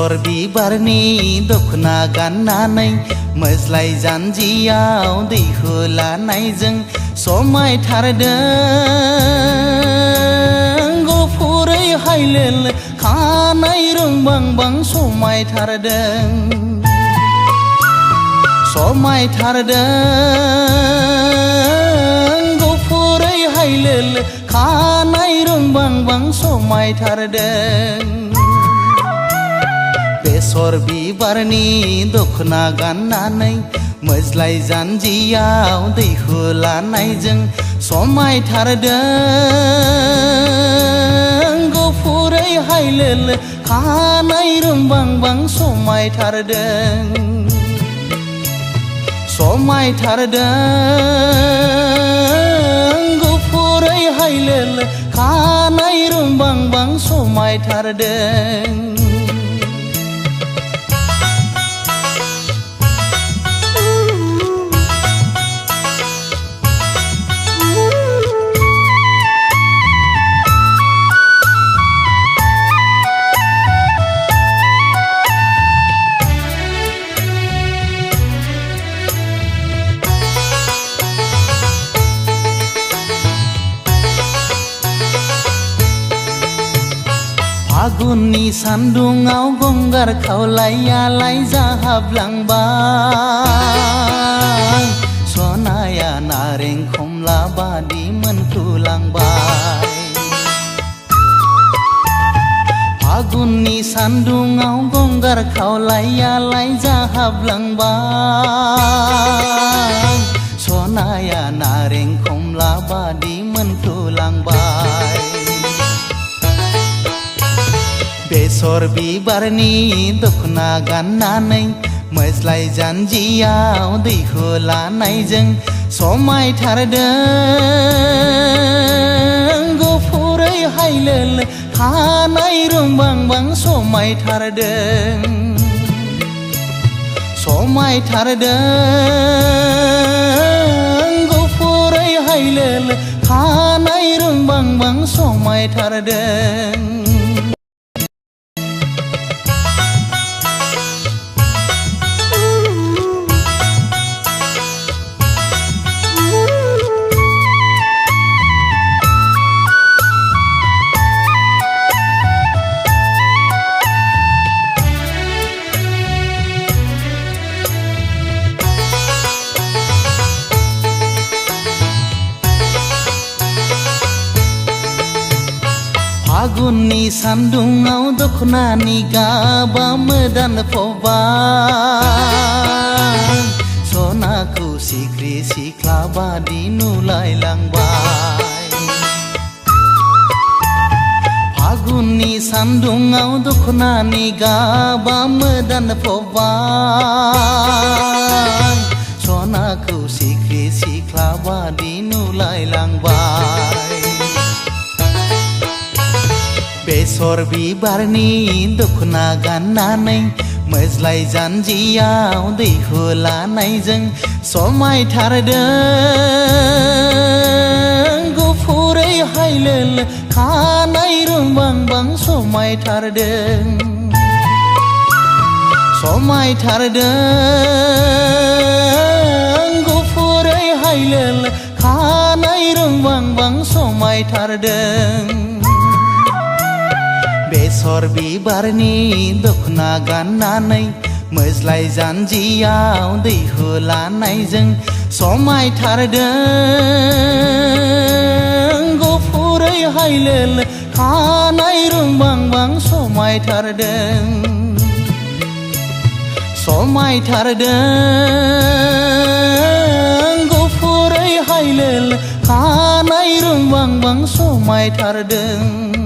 बेसर बिबारनि दखना गाननानै मोज्लाय जानजियाव दै होलानायजों समायथारदों गुफुरै हायलेल खानाय रोंबांबां समायथारदों गुफुरै हायलेल खानाय रोंबांबां समायथारदों बेसर बिबारनि दखना गाननानै मोज्लाय जानजियाव दै होलानायजों समायथारदों गुफुरै हायलेल खानाय रोंबांबां समायथारदों गुफुरै हायलेल खानाय रोंबांबां समायथारदों फागुननि सान्दुङाव गंगार खावलायालाय जाहाबलांबाय सनाया नारें खमला बादि मोनफ्रुलांबाय फागुननि सान्दुङाव गंगार खावलायालाय जाहाबलांबाय सनाया नारें खमला बादि मोनफ्रुलांबाय बेसर बिबारनि दखना गाननानै मोज्लाय जानजियाव दै होलानायजों समायथारदों गुफुरै हायलेल खानाय रोंबांबां समायथारदों गुफुरै हायलेल खानाय रोंबांबां समायथारदों फागुननि सान्दुङाव दखनानि गाबा मोदानफबाय सनाखौ सिख्रि सिख्ला बादि नुलायलांबाय फागुननि सान्दुङाव दखनानि गाबा मोदानफबाय सनाखौ सिख्रि सिख्ला बादि नुलायलांबाय बेसर बिबारनि दखना गाननानै मोज्लाय जानजियाव दै होलानायजों समायथारदों गुफुरै हायलेल खानाय रोंबांबां समायथारदों गुफुरै हायलेल खानाय रोंबांबां समायथारदों बेसर बिबारनि दखना गाननानै मोज्लाय जानजियाव दै होलानायजों समायथारदों गुफुरै हायलेल खानाय रोंबांबां समायथारदों गुफुरै हायलेल खानाय रोंबांबां समायथारदों